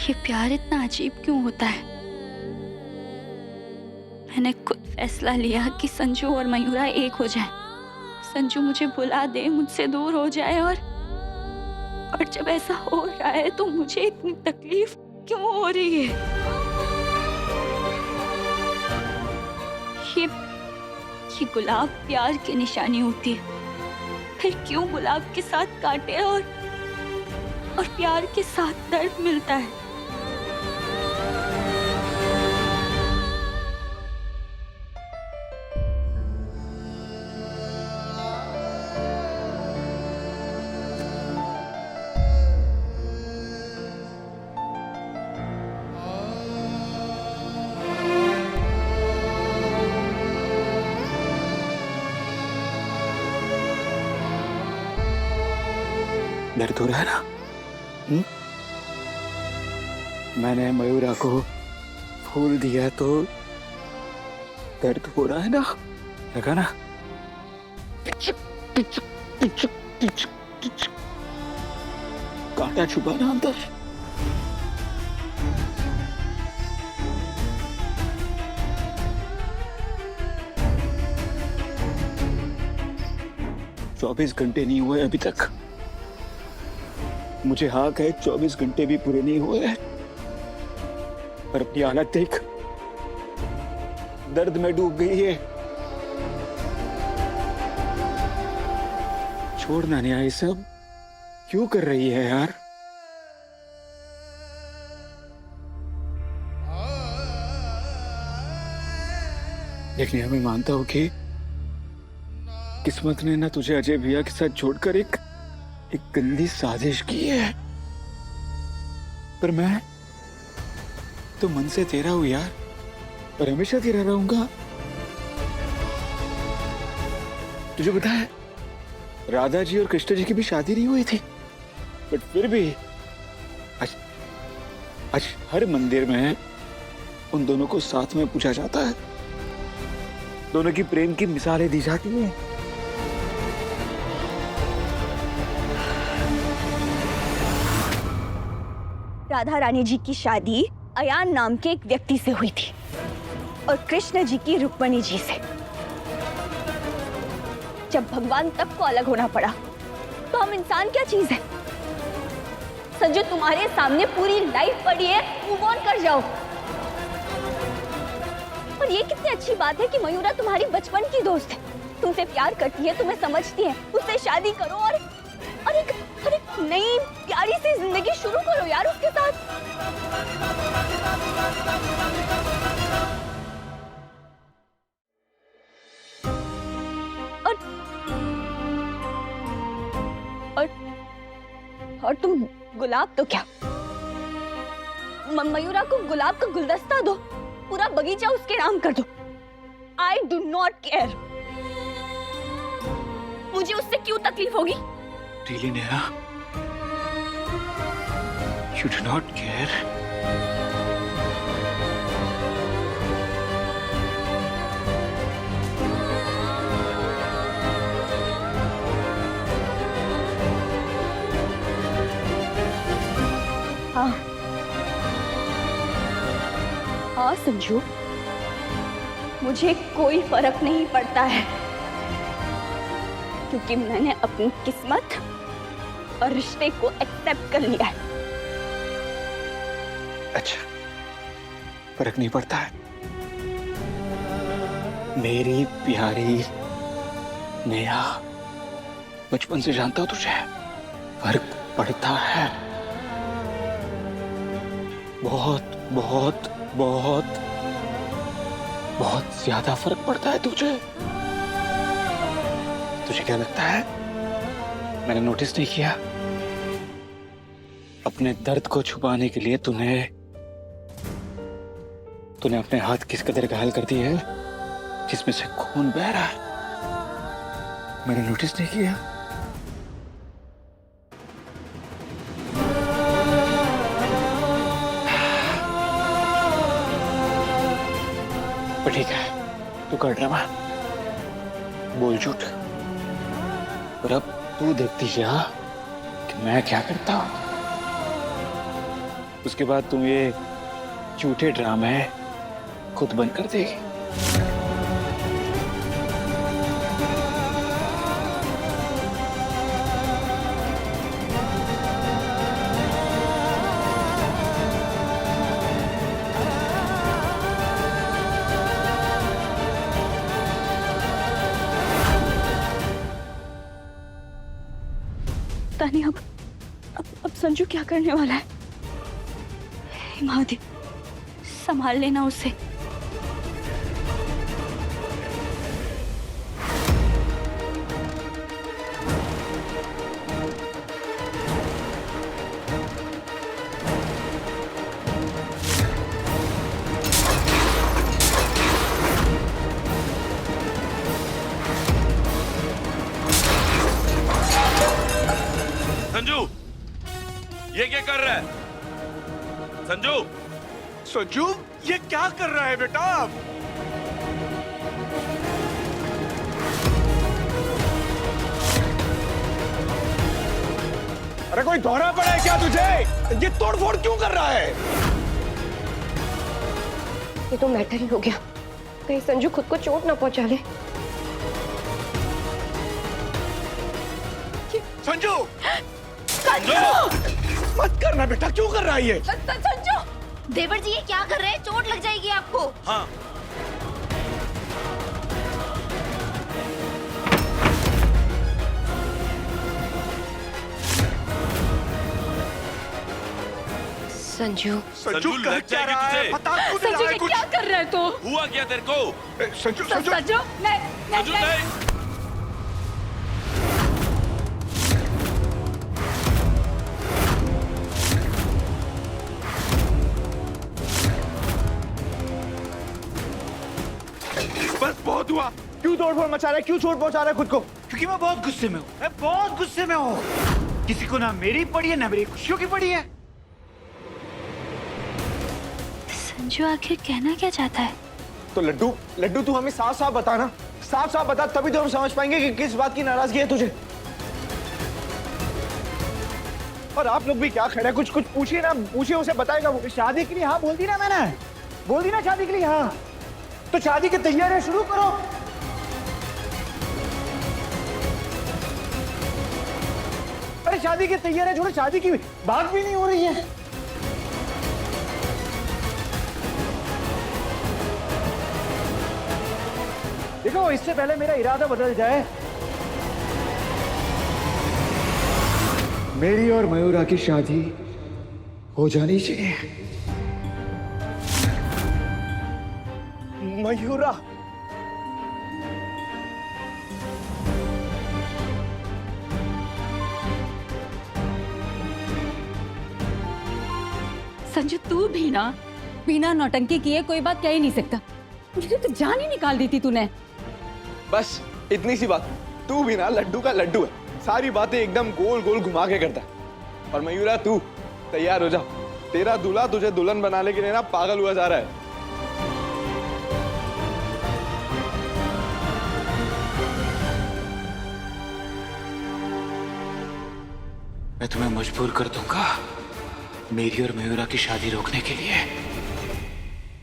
ये प्यार इतना अजीब क्यों होता है? मैंने खुद फैसला लिया कि संजू और मयूरा एक हो जाए। संजू मुझे भुला दे, मुझसे दूर हो जाए, और जब ऐसा हो रहा है तो मुझे इतनी तकलीफ क्यों हो रही है? ये गुलाब प्यार की निशानी होती है, फिर क्यों गुलाब के साथ काटे और प्यार के साथ दर्द मिलता है? दर्द हो रहा है ना? मैंने मयूरा को फूल दिया तो दर्द हो रहा है ना? लगा ना? कांटा छुपा ना अंदर। चौबीस घंटे नहीं हुए अभी तक। मुझे हाक है 24 घंटे भी पूरे नहीं हुए हैं, पर अपनी हालत देख, दर्द में डूब गई है। छोड़ना नहीं, ये सब क्यों कर रही है यार? लेकिन मैं मानता हूं कि किस्मत ने ना तुझे अजय भैया के साथ छोड़कर एक गंदी साजिश की है, पर मैं तो मन से तेरा हूं यार, और हमेशा तेरा रहूंगा। तुझे पता है, राधा जी और कृष्ण जी की भी शादी नहीं हुई थी, बट फिर भी आज हर मंदिर में उन दोनों को साथ में पूजा जाता है। दोनों की प्रेम की मिसालें दी जाती हैं। राधा रानी जी की शादी अयान नाम के एक व्यक्ति से हुई थी और कृष्ण जी की रुक्मणी जी से। जब भगवान तब को अलग होना पड़ा तो हम इंसान क्या चीज है? संजू, तुम्हारे सामने पूरी लाइफ पड़ी है, मूव ऑन कर जाओ। और ये कितनी अच्छी बात है कि मयूरा तुम्हारी बचपन की दोस्त है, तुमसे प्यार करती है, तुम्हें समझती है, उससे शादी करो और एक नई प्यारी सी जिंदगी शुरू करो यार उसके साथ। और तुम गुलाब तो क्या, मयूरा को गुलाब का गुलदस्ता दो, पूरा बगीचा उसके नाम कर दो। I do not care. मुझे उससे क्यों तकलीफ होगी? Really, Neha? You do not care? हाँ संजू, मुझे कोई फर्क नहीं पड़ता है, क्योंकि मैंने अपनी किस्मत और रिश्ते को एक्सेप्ट कर लिया है। अच्छा, फर्क नहीं पड़ता है? मेरी प्यारी नेहा, बचपन से जानता हूं तुझे, फर्क पड़ता है। बहुत बहुत बहुत बहुत ज्यादा फर्क पड़ता है तुझे। तुझे क्या लगता है मैंने नोटिस नहीं किया? अपने दर्द को छुपाने के लिए तूने अपने हाथ किस कदर घायल कर दिए है, जिसमें से खून बह रहा है। मैंने नोटिस नहीं किया? पर ठीक है, तू कर ड्रामा, बोल झूठ, और अब तू देखती जा कि मैं क्या करता हूं। उसके बाद तुम ये झूठे ड्रामे खुद बंद कर देगी। तानी अब संजू क्या करने वाला है? हे महादेव, संभाल लेना उसे। संजू, ये क्या कर रहा है? संजू, संजू, ये क्या कर रहा है बेटा? अरे कोई दौरा पड़ा है क्या तुझे? ये तोड़फोड़ क्यों कर रहा है? ये तो मैटर ही हो गया। कहीं संजू खुद को चोट ना पहुंचा ले। संजू! मत करना बेटा, क्यों कर रहा है ये? संजू! देवर जी ये क्या कर रहे हैं? चोट लग जाएगी आपको। हाँ। संजू संजू, कर लग क्या जाएगी रहा है? तुझे। बता क्यों नहीं संजू रहा है ये कुछ? क्या कर रहा है तू? हुआ क्या तेरे को? संजू, संजू! संजू नहीं संजू नहीं। बस बहुत हुआ। क्यों तोड़फोड़ मचा रहा है? क्यों चोट पहुंचा रहा है खुद को? क्योंकि मैं बहुत गुस्से में हूँ। मैं बहुत गुस्से में हूँ। किसी को ना मेरी पड़ी है ना मेरी खुशियों की पड़ी है। संजू आखिर कहना क्या चाहता है? तो लड्डू, लड्डू तू हमें साफ साफ बता ना। साफ साफ बता, तभी तो हम समझ पाएंगे कि किस बात की नाराजगी है तुझे। और आप लोग भी क्या खड़े हैं? कुछ कुछ पूछिए ना, पूछिए, उसे बताएगा वो। शादी के लिए हाँ बोल दी ना मैंने। बोल दी ना शादी के लिए हाँ। तो शादी की तैयारियां शुरू करो। अरे शादी की तैयारियां छोड़ो, शादी की बात भी नहीं हो रही है। देखो इससे पहले मेरा इरादा बदल जाए, मेरी और मयूरा की शादी हो जानी चाहिए। मयूरा, संजू तू भी ना बिना नौटंकी किए कोई बात कह ही नहीं सकता। मुझे तो जान ही निकाल दी थी तूने। बस इतनी सी बात। तू भी ना लड्डू का लड्डू है, सारी बातें एकदम गोल गोल घुमा के करता है। और मयूरा तू तैयार हो जा, तेरा दूल्हा तुझे दुल्हन बनाने के लिए ना पागल हुआ जा रहा है। मैं तुम्हें मजबूर कर दूंगा मेरी और मयूरा की शादी रोकने के लिए।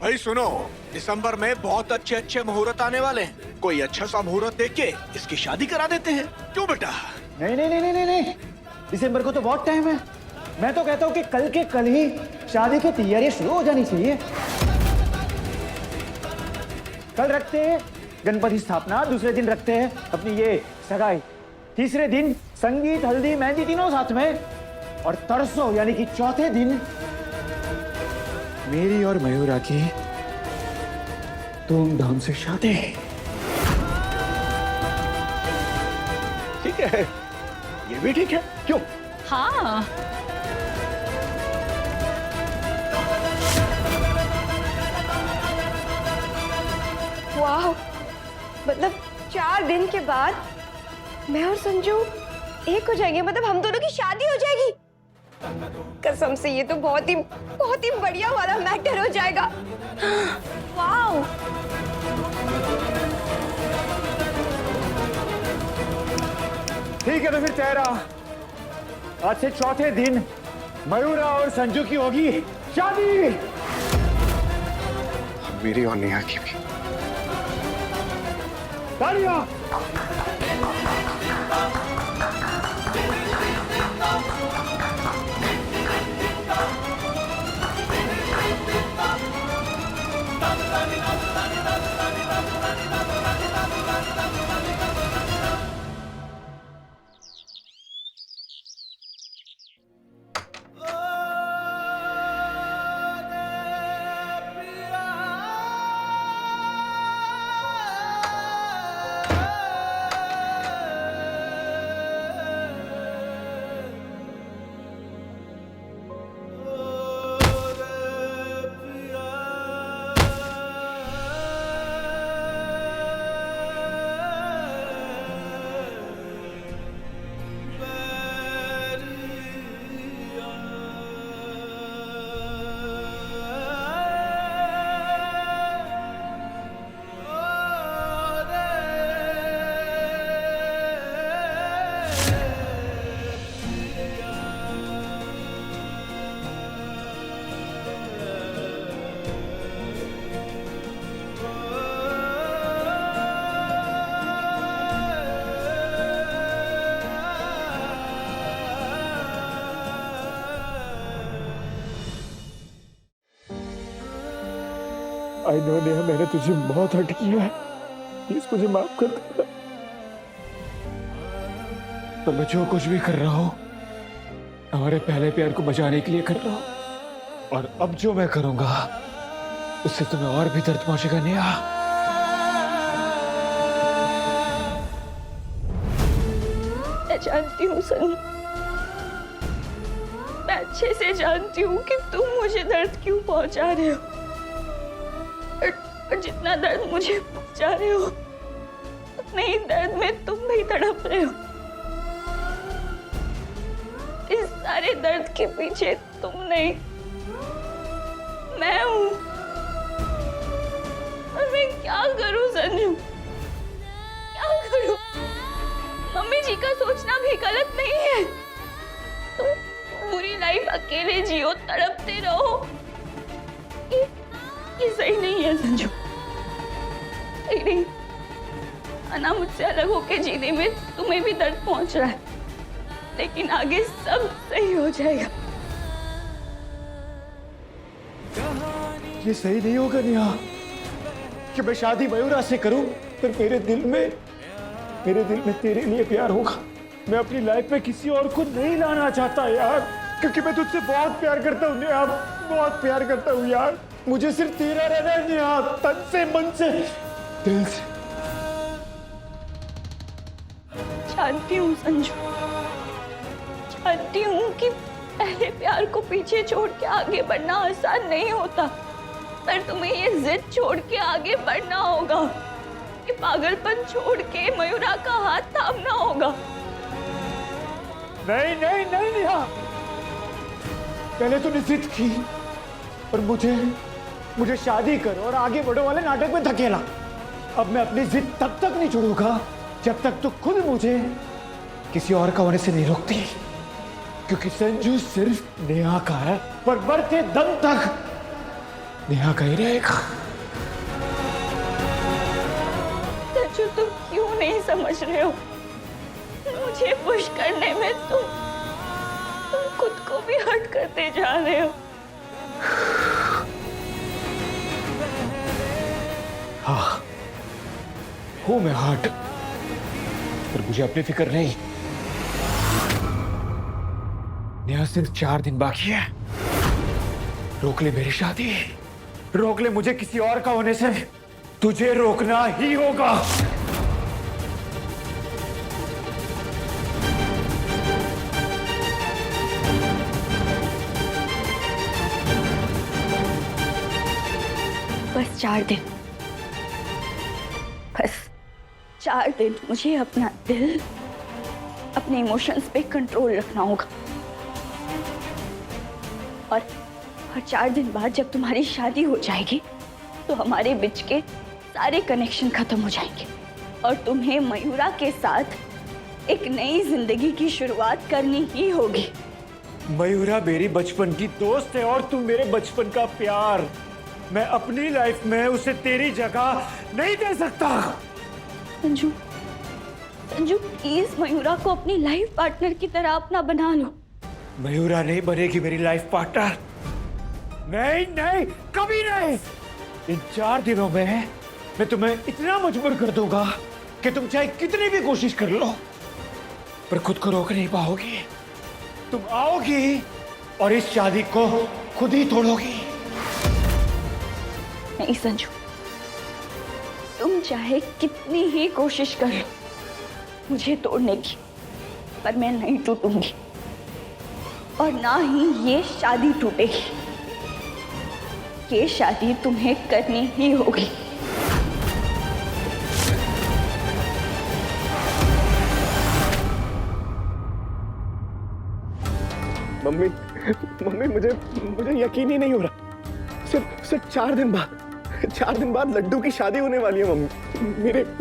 भाई सुनो, दिसंबर में बहुत अच्छे अच्छे मुहूर्त आने वाले हैं। कोई अच्छा सा मुहूर्त देख के इसकी शादी करा देते हैं। क्यों बेटा? नहीं नहीं नहीं नहीं नहीं, दिसंबर को तो बहुत टाइम है। मैं तो कहता हूँ कि कल के कल ही शादी की तैयारियां शुरू हो जानी चाहिए। कल रखते हैं गणपति स्थापना, दूसरे दिन रखते हैं अपनी ये सगाई, तीसरे दिन संगीत हल्दी मेहंदी तीनों साथ में, और तरसों यानी कि चौथे दिन मेरी और मयूरा की धूमधाम से शादी। ठीक है, ये भी ठीक है। क्यों? हाँ वाह, मतलब 4 दिन के बाद मैं और संजू एक हो जाएंगे। मतलब हम दोनों की शादी हो जाएगी। कसम से ये तो बहुत ही बढ़िया वाला मैटर हो जाएगा। वाह, ठीक है। तो फिर तेरा आज से चौथे दिन मयूरा और संजू की होगी शादी। मेरी और नेहा की भी। तालियां। आई नो नेहा, मैंने तुझे बहुत हर्ट किया है, प्लीज मुझे माफ कर देना। पर मैं जो कुछ भी कर रहा हूँ हमारे पहले प्यार को बचाने के लिए कर रहा हूँ, और अब जो मैं करूंगा उससे तुम्हें और भी दर्द पहुंचेगा नेहा। मैं जानती हूँ सनी, मैं अच्छे से जानती हूँ कि तुम मुझे दर्द क्यों पहुंचा रहे हो, और जितना दर्द मुझे पहुंचा रहे हो उतने ही दर्द में तुम भी तड़प रहे हो। इस सारे दर्द के पीछे तुम नहीं, मैं हूँ। और मैं क्या करूँ संजू, क्या करूँ? मम्मी जी का सोचना भी गलत नहीं है। तुम पूरी लाइफ अकेले जियो, तड़पते रहो, ये सही नहीं है संजू, सही नहीं। अना मुझसे अलग होके जीने में तुम्हें भी दर्द पहुंच रहा है, लेकिन आगे सब सही हो जाएगा। ये सही नहीं होगा नेहा कि मैं शादी मयूरा से करूं, पर मेरे दिल में तेरे लिए प्यार होगा। मैं अपनी लाइफ में किसी और को नहीं लाना चाहता यार, क्योंकि मैं तुझसे बहुत प्यार करता हूँ नेहा, बहुत प्यार करता हूँ यार। मुझे सिर्फ तेरा रहना है नेहा, तन से, मन से, दिल से। जानती हूँ संजू, जानती हूँ कि पहले प्यार को पीछे छोड़ के आगे बढ़ना आसान नहीं होता, पर तुम्हें ये जिद छोड़ के आगे बढ़ना होगा, ये पागलपन छोड़ के मयूरा का हाथ थामना होगा। नहीं नहीं नहीं नेहा, पहले तूने जिद की और मुझे शादी करो और आगे बढ़ो वाले नाटक में धकेला। अब मैं अपनी जिद तब तक नहीं छोड़ूंगा जब तक तू खुद मुझे किसी और का होने से नहीं रोकती, क्योंकि संजू सिर्फ नेहा का है, पर बढ़ते दम तक नेहा का ही रहेगा। संजू तुम क्यों नहीं समझ रहे हो? मुझे पुश करने में तुम खुद को भी हर्ट करते जा रहे हो। हाँ, हूं मैं हर्ट, पर मुझे अपनी फिक्र नहीं। नेहा सिर्फ 4 दिन बाकी है, रोक ले मेरी शादी, रोक ले मुझे किसी और का होने से, तुझे रोकना ही होगा। बस 4 दिन, बस 4 दिन मुझे अपना दिल, अपने इमोशंस पे कंट्रोल रखना होगा, और 4 दिन बाद जब तुम्हारी शादी हो जाएगी तो हमारे बीच के सारे कनेक्शन खत्म हो जाएंगे और तुम्हें मयूरा के साथ एक नई जिंदगी की शुरुआत करनी ही होगी। मयूरा मेरी बचपन की दोस्त है और तू मेरे बचपन का प्यार। मैं अपनी लाइफ में उसे तेरी जगह नहीं दे सकता। संजू, संजू प्लीज मयूरा को अपनी लाइफ पार्टनर की तरह अपना बना लो। मयूरा नहीं बनेगी मेरी लाइफ पार्टनर। नहीं नहीं, कभी नहीं। इन 4 दिनों में मैं तुम्हें इतना मजबूर कर दूंगा कि तुम चाहे कितनी भी कोशिश कर लो पर खुद को रोक नहीं पाओगी। तुम आओगी और इस शादी को खुद ही तोड़ोगी। नहीं संजू, तुम चाहे कितनी ही कोशिश कर लो मुझे तोड़ने की, पर मैं नहीं टूटूंगी और ना ही ये शादी टूटेगी। ये शादी तुम्हें करनी ही होगी। मम्मी मम्मी मुझे यकीन ही नहीं हो रहा। सिर्फ 4 दिन बाद लड्डू की शादी होने वाली है मम्मी।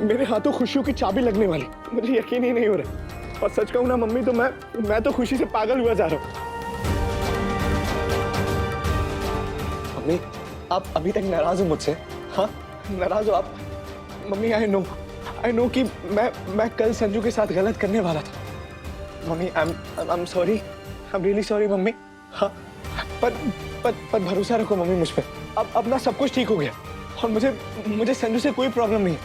मेरे हाथों खुशियों की चाबी लगने वाली। मुझे यकीन ही नहीं हो रहा। और सच कहूं ना मम्मी, तो मैं तो खुशी से पागल हुआ जा रहा हूं। मम्मी आप अभी तक नाराज हो मुझसे? हाँ नाराज हो आप? मम्मी आई नो कि मैं कल संजू के साथ गलत करने वाला था। Mummy I am sorry, I am really sorry mummy. हाँ पर भरोसा रखो मम्मी मुझ पे। अब ना सब कुछ ठीक हो गया और मुझे संजू से कोई प्रॉब्लम नहीं है,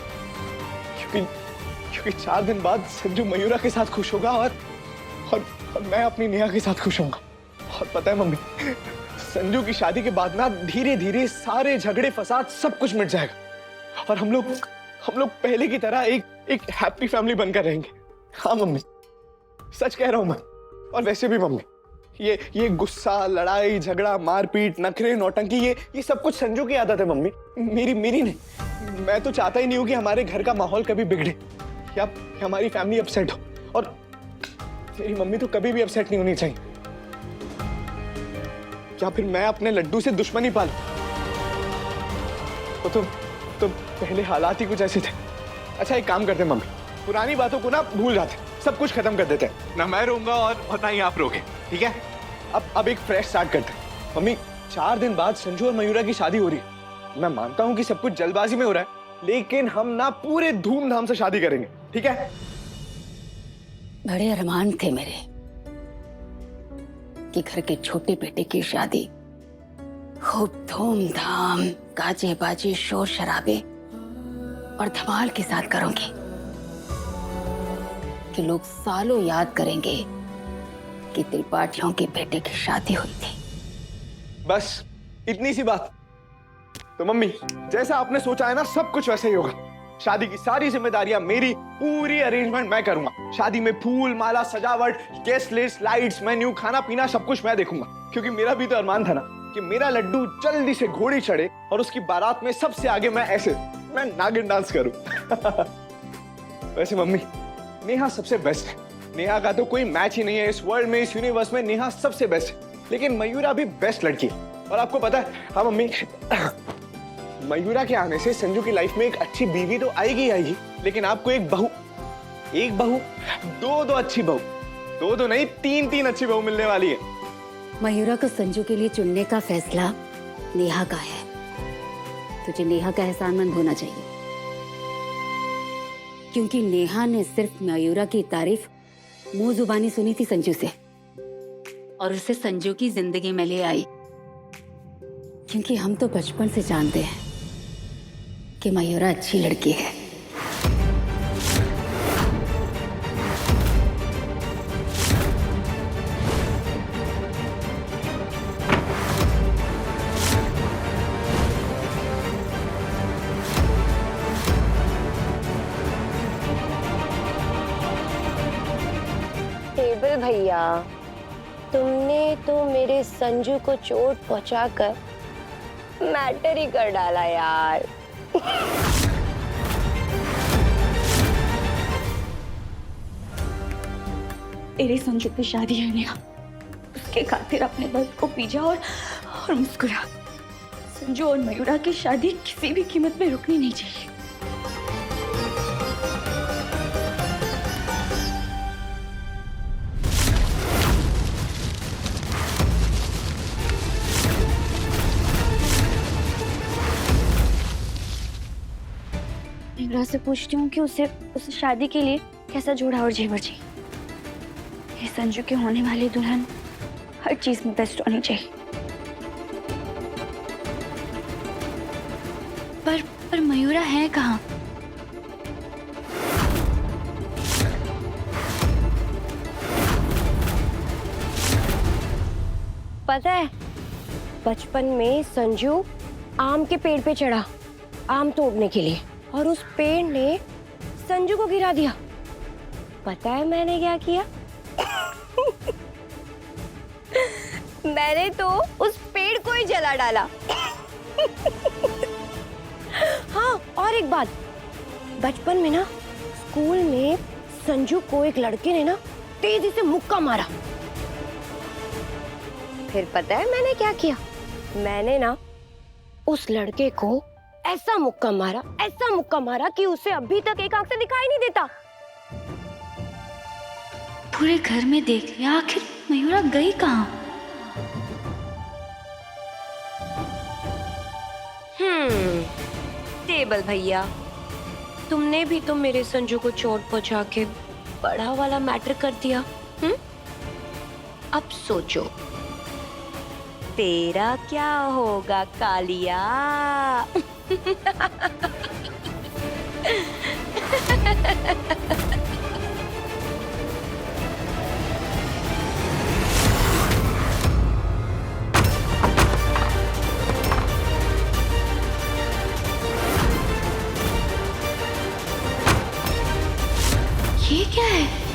क्योंकि 4 दिन बाद संजू मयूरा के साथ खुश होगा और मैं अपनी नेहा के साथ खुश होऊंगा। और पता है मम्मी, संजू की शादी के बाद ना धीरे धीरे सारे झगड़े फसाद सब कुछ मिट जाएगा और हम लोग पहले की तरह एक हैप्पी फैमिली बनकर रहेंगे। हाँ मम्मी सच कह रहा हूं मैं। और वैसे भी मम्मी, ये गुस्सा, लड़ाई झगड़ा, मारपीट, नखरे, नौटंकी, ये सब कुछ संजू की आदत है मम्मी, मेरी नहीं। मैं तो चाहता ही नहीं हूं कि हमारे घर का माहौल कभी बिगड़े या हमारी फैमिली अपसेट हो, और मेरी मम्मी तो कभी भी अपसेट नहीं होनी चाहिए। क्या फिर मैं अपने लड्डू से दुश्मनी पालूं? तो पहले हालात ही कुछ ऐसे थे। अच्छा एक काम करते हैं मम्मी, पुरानी बातों को ना भूल जाते, सब कुछ खत्म कर देते हैं। ना मैं रोऊंगा और ना ही आप रोगे, ठीक है? अब एक फ्रेश स्टार्ट करते हैं। मम्मी 4 दिन बाद संजू और मयूरा की शादी हो रही है। मैं मानता हूं कि सब कुछ जल्दबाजी में हो रहा है, लेकिन हम ना पूरे धूमधाम से शादी करेंगे, ठीक है? बड़े अरमान थे मेरे कि घर के छोटे बेटे की शादी खूब धूमधाम, गाजे बाजे, शोर शराबे और धमाल के साथ करूंगी कि लोग सालों याद करेंगे कि त्रिपाठियों के बेटे की शादी हुई थी। बस इतनी सी बात। तो मम्मी जैसा आपने सोचा है ना, सब कुछ वैसे ही होगा। शादी की सारी जिम्मेदारियां मेरी, पूरी अरेंजमेंट मैं करूंगा। शादी में फूल माला, सजावट, गेस्ट लिस्ट, लाइट्स, मेन्यू, खाना पीना सब कुछ मैं देखूंगा, क्योंकि मेरा भी तो अरमान था ना कि मेरा लड्डू जल्दी से घोड़ी चढ़े और उसकी बारात में सबसे आगे मैं नागिन डांस करूं। वैसे मम्मी नेहा सबसे बेस्ट है। नेहा का तो कोई मैच ही नहीं है इस वर्ल्ड में, इस यूनिवर्स में। नेहा सबसे बेस्ट है, लेकिन मयूरा भी बेस्ट लड़की है। और आपको पता है, हाँ मम्मी, मयूरा के आने से संजू की लाइफ में एक अच्छी बीवी तो आएगी आएगी, लेकिन आपको एक बहू, दो अच्छी बहू, दो नहीं, 3 अच्छी बहू मिलने वाली है। मयूरा को संजू के लिए चुनने का फैसला नेहा का है। तुझे नेहा का एहसानमंद होना चाहिए, क्योंकि नेहा ने सिर्फ मयूरा की तारीफ मुंह जुबानी सुनी थी संजू से, और उसे संजू की जिंदगी में ले आई। क्योंकि हम तो बचपन से जानते हैं कि मयूरा अच्छी लड़की है। टेबल भैया, तुमने तो मेरे संजू को चोट पहुंचाकर मैटर ही कर डाला यार। तेरे संजू की शादी है नेहा, उसके खातिर अपने दर्द को पी जा और मुस्कुरा। संजू और मयूरा की शादी किसी भी कीमत में रुकनी नहीं चाहिए। मयूरा से पूछती हूँ कि उसे शादी के लिए कैसा जोड़ा और जेवर चाहिए। ये संजू के होने वाली दुल्हन हर चीज में बेस्ट होनी चाहिए। पर मयूरा है कहाँ? पता है, बचपन में संजू आम के पेड़ पे चढ़ा आम तोड़ने के लिए और उस पेड़ ने संजू को गिरा दिया। पता है मैंने क्या किया? मैंने तो उस पेड़ को ही जला डाला। हाँ, और एक बात, बचपन में ना स्कूल में संजू को एक लड़के ने ना तेजी से मुक्का मारा। फिर पता है मैंने क्या किया? मैंने ना उस लड़के को ऐसा मुक्का मारा कि उसे अभी तक एक आंख से दिखाई नहीं देता। पूरे घर में देख लिया, आखिर मयूरा गई कहाँ? टेबल भैया, तुमने भी तो मेरे संजू को चोट पहुंचा के बड़ा वाला मैटर कर दिया। अब सोचो तेरा क्या होगा कालिया? ये क्या है?